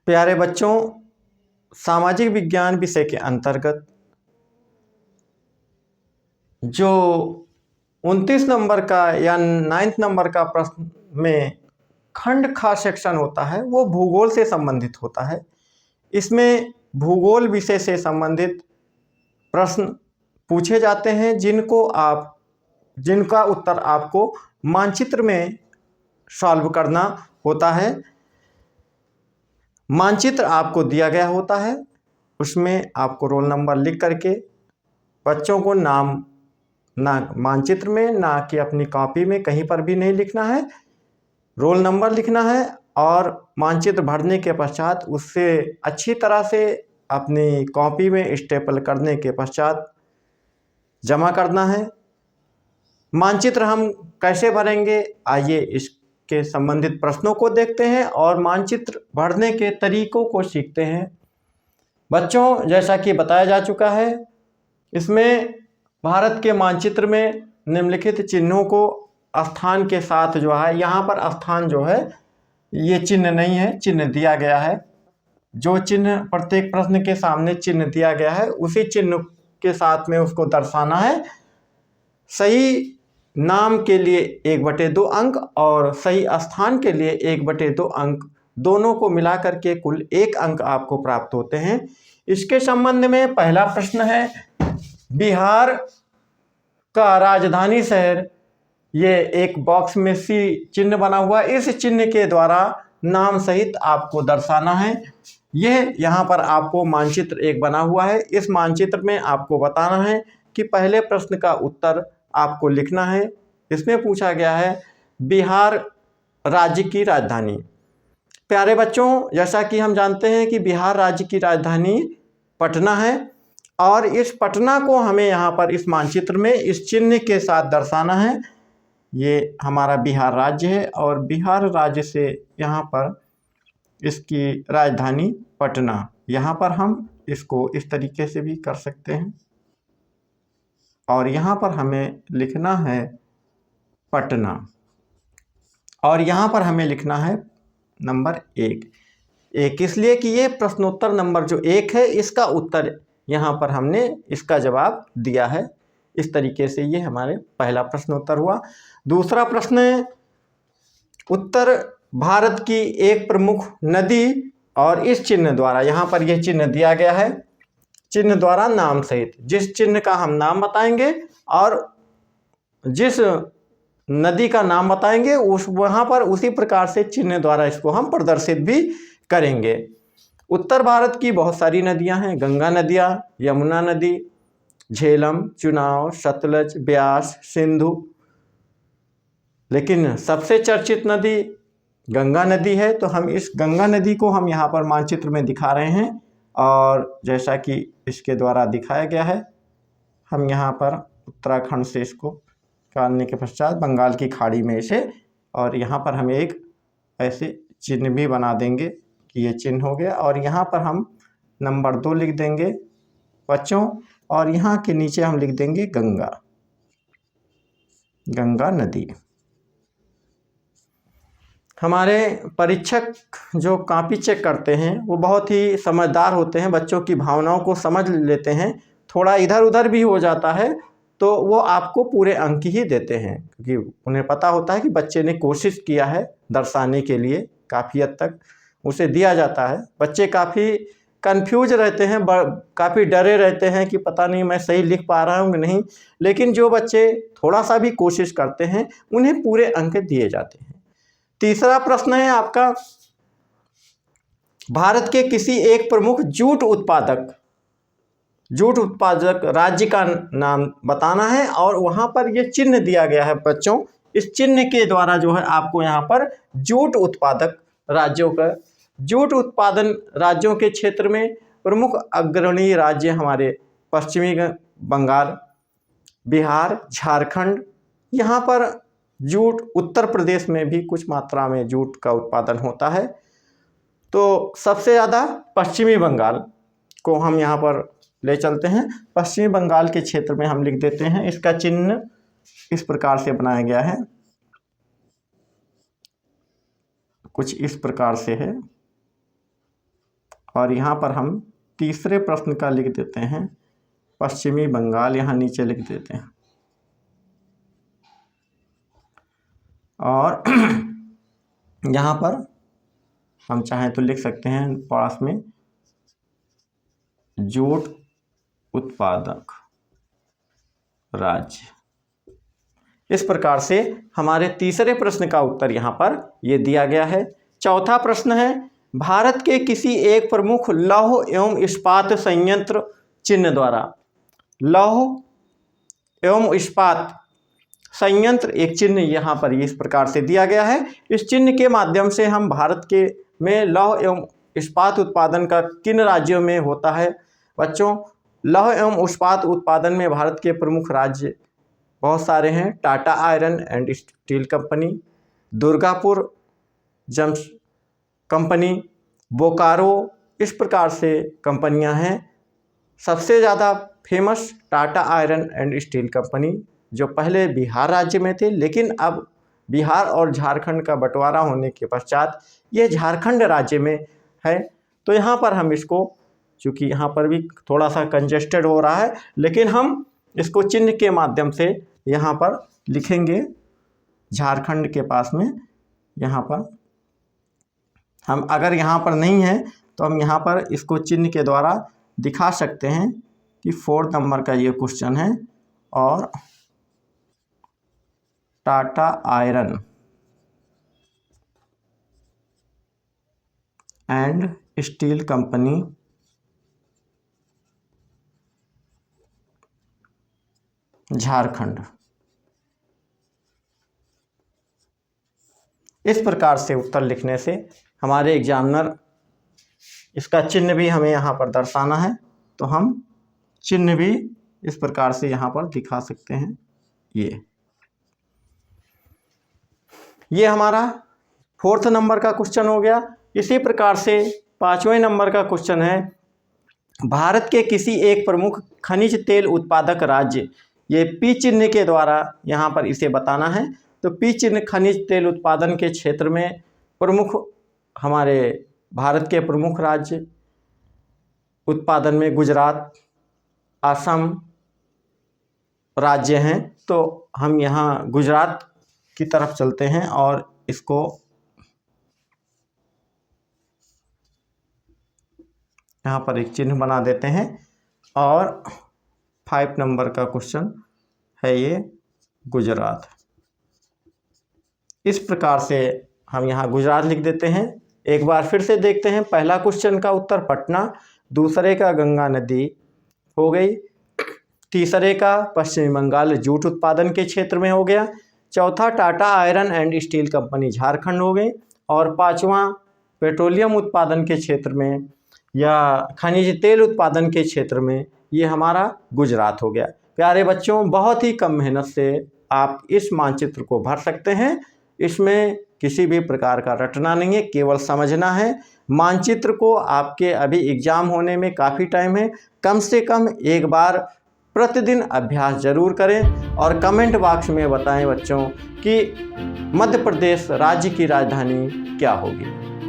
प्यारे बच्चों, सामाजिक विज्ञान विषय के अंतर्गत जो 29 नंबर का या 9th नंबर का प्रश्न में खंड खा सेक्शन होता है वो भूगोल से संबंधित होता है। इसमें भूगोल विषय से संबंधित प्रश्न पूछे जाते हैं जिनका उत्तर आपको मानचित्र में सॉल्व करना होता है। मानचित्र आपको दिया गया होता है, उसमें आपको रोल नंबर लिख करके बच्चों को नाम ना मानचित्र में ना कि अपनी कॉपी में कहीं पर भी नहीं लिखना है, रोल नंबर लिखना है और मानचित्र भरने के पश्चात उससे अच्छी तरह से अपनी कॉपी में स्टेपल करने के पश्चात जमा करना है। मानचित्र हम कैसे भरेंगे, आइए इसके संबंधित प्रश्नों को देखते हैं और मानचित्र भरने के तरीकों को सीखते हैं। बच्चों, जैसा कि बताया जा चुका है, इसमें भारत के मानचित्र में निम्नलिखित चिन्हों को स्थान के साथ जो है, यहाँ पर स्थान जो है ये चिन्ह नहीं है, चिन्ह दिया गया है। जो चिन्ह प्रत्येक प्रश्न के सामने चिन्ह दिया गया है उसी चिन्ह के साथ में उसको दर्शाना है। सही नाम के लिए 1/2 अंक और सही स्थान के लिए 1/2 अंक, दोनों को मिला करके कुल 1 अंक आपको प्राप्त होते हैं। इसके संबंध में पहला प्रश्न है, बिहार का राजधानी शहर, ये एक बॉक्स में सी चिन्ह बना हुआ, इस चिन्ह के द्वारा नाम सहित आपको दर्शाना है। यह यहाँ पर आपको मानचित्र एक बना हुआ है। इस मानचित्र में आपको बताना है कि पहले प्रश्न का उत्तर आपको लिखना है। इसमें पूछा गया है बिहार राज्य की राजधानी। प्यारे बच्चों, जैसा कि हम जानते हैं कि बिहार राज्य की राजधानी पटना है और इस पटना को हमें यहाँ पर इस मानचित्र में इस चिन्ह के साथ दर्शाना है। ये हमारा बिहार राज्य है और बिहार राज्य से यहाँ पर इसकी राजधानी पटना, यहाँ पर हम इसको इस तरीके से भी कर सकते हैं और यहाँ पर हमें लिखना है पटना और यहाँ पर हमें लिखना है नंबर 1 इसलिए कि ये प्रश्नोत्तर नंबर जो 1 है इसका उत्तर यहाँ पर हमने इसका जवाब दिया है। इस तरीके से ये हमारे पहला प्रश्नोत्तर हुआ। दूसरा प्रश्न है, उत्तर भारत की एक प्रमुख नदी और इस चिन्ह द्वारा, यहाँ पर यह चिन्ह दिया गया है, चिन्ह द्वारा नाम सहित, जिस चिन्ह का हम नाम बताएंगे और जिस नदी का नाम बताएंगे वहाँ पर उसी प्रकार से चिन्ह द्वारा इसको हम प्रदर्शित भी करेंगे। उत्तर भारत की बहुत सारी नदियाँ हैं, गंगा नदियाँ, यमुना नदी, झेलम, चुनाव, सतलज, ब्यास, सिंधु, लेकिन सबसे चर्चित नदी गंगा नदी है। तो हम इस गंगा नदी को हम यहाँ पर मानचित्र में दिखा रहे हैं और जैसा कि इसके द्वारा दिखाया गया है, हम यहाँ पर उत्तराखंड से इसको निकालने के पश्चात बंगाल की खाड़ी में इसे, और यहाँ पर हम एक ऐसे चिन्ह भी बना देंगे कि ये चिन्ह हो गया और यहाँ पर हम नंबर 2 लिख देंगे बच्चों और यहाँ के नीचे हम लिख देंगे गंगा नदी। हमारे परीक्षक जो कॉपी चेक करते हैं वो बहुत ही समझदार होते हैं, बच्चों की भावनाओं को समझ लेते हैं। थोड़ा इधर उधर भी हो जाता है तो वो आपको पूरे अंक ही देते हैं, क्योंकि उन्हें पता होता है कि बच्चे ने कोशिश किया है दर्शाने के लिए, काफ़ी हद तक उसे दिया जाता है। बच्चे काफ़ी कंफ्यूज रहते हैं, काफ़ी डरे रहते हैं कि पता नहीं मैं सही लिख पा रहा हूँ कि नहीं, लेकिन जो बच्चे थोड़ा सा भी कोशिश करते हैं उन्हें पूरे अंक दिए जाते हैं। तीसरा प्रश्न है आपका, भारत के किसी एक प्रमुख जूट उत्पादक राज्य का नाम बताना है और वहाँ पर ये चिन्ह दिया गया है बच्चों। इस चिन्ह के द्वारा जो है आपको यहाँ पर जूट उत्पादक राज्यों का, जूट उत्पादन राज्यों के क्षेत्र में प्रमुख अग्रणी राज्य हमारे पश्चिमी बंगाल, बिहार, झारखंड, यहाँ पर जूट, उत्तर प्रदेश में भी कुछ मात्रा में जूट का उत्पादन होता है। तो सबसे ज़्यादा पश्चिमी बंगाल को हम यहाँ पर ले चलते हैं। पश्चिमी बंगाल के क्षेत्र में हम लिख देते हैं, इसका चिन्ह इस प्रकार से बनाया गया है, कुछ इस प्रकार से है। और यहाँ पर हम तीसरे प्रश्न का लिख देते हैं पश्चिमी बंगाल, यहाँ नीचे लिख देते हैं। और यहाँ पर हम चाहें तो लिख सकते हैं पास में जूट उत्पादक राज्य। इस प्रकार से हमारे तीसरे प्रश्न का उत्तर यहाँ पर ये दिया गया है। चौथा प्रश्न है, भारत के किसी एक प्रमुख लौह एवं इस्पात संयंत्र चिन्ह द्वारा। लौह एवं इस्पात संयंत्र एक चिन्ह यहाँ पर इस प्रकार से दिया गया है। इस चिन्ह के माध्यम से हम भारत के में लौह एवं इस्पात उत्पादन का किन राज्यों में होता है। बच्चों, लौह एवं इस्पात उत्पादन में भारत के प्रमुख राज्य बहुत सारे हैं। Tata iron and steel company, Durgapur germs company, Bokaro, इस प्रकार से कंपनियां हैं। सबसे ज़्यादा famous Tata iron and steel company, जो पहले बिहार राज्य में थे, लेकिन अब बिहार और झारखंड का बंटवारा होने के पश्चात ये झारखंड राज्य में है। तो यहाँ पर हम इसको, चूँकि यहाँ पर भी थोड़ा सा कंजेस्टेड हो रहा है, लेकिन हम इसको चिन्ह के माध्यम से यहाँ पर लिखेंगे। झारखंड के पास में यहाँ पर हम, अगर यहाँ पर नहीं है तो हम यहाँ पर इसको चिन्ह के द्वारा दिखा सकते हैं कि 4 नंबर का ये क्वेश्चन है। और Tata iron and steel company Jharkhand. इस प्रकार से उत्तर लिखने से हमारे एग्जामिनर, इसका चिन्ह भी हमें यहाँ पर दर्शाना है, तो हम चिन्ह भी इस प्रकार से यहाँ पर दिखा सकते हैं। ये हमारा 4th नंबर का क्वेश्चन हो गया। इसी प्रकार से 5वें नंबर का क्वेश्चन है, भारत के किसी एक प्रमुख खनिज तेल उत्पादक राज्य, ये पी चिन्ह के द्वारा यहाँ पर इसे बताना है। तो पी चिन्ह खनिज तेल उत्पादन के क्षेत्र में प्रमुख, हमारे भारत के प्रमुख राज्य उत्पादन में गुजरात, असम राज्य हैं। तो हम यहाँ गुजरात की तरफ चलते हैं और इसको यहाँ पर एक चिन्ह बना देते हैं। और 5 नंबर का क्वेश्चन है ये गुजरात। इस प्रकार से हम यहाँ गुजरात लिख देते हैं। एक बार फिर से देखते हैं। पहला क्वेश्चन का उत्तर पटना, दूसरे का गंगा नदी हो गई, तीसरे का पश्चिमी बंगाल जूट उत्पादन के क्षेत्र में हो गया, चौथा Tata iron and steel company Jharkhand हो गई, और 5वां पेट्रोलियम उत्पादन के क्षेत्र में या खनिज तेल उत्पादन के क्षेत्र में ये हमारा गुजरात हो गया। प्यारे बच्चों, बहुत ही कम मेहनत से आप इस मानचित्र को भर सकते हैं। इसमें किसी भी प्रकार का रटना नहीं है, केवल समझना है। मानचित्र को आपके अभी एग्ज़ाम होने में काफ़ी टाइम है, कम से कम एक बार प्रतिदिन अभ्यास जरूर करें और कमेंट बॉक्स में बताएं बच्चों कि मध्य प्रदेश राज्य की राजधानी क्या होगी।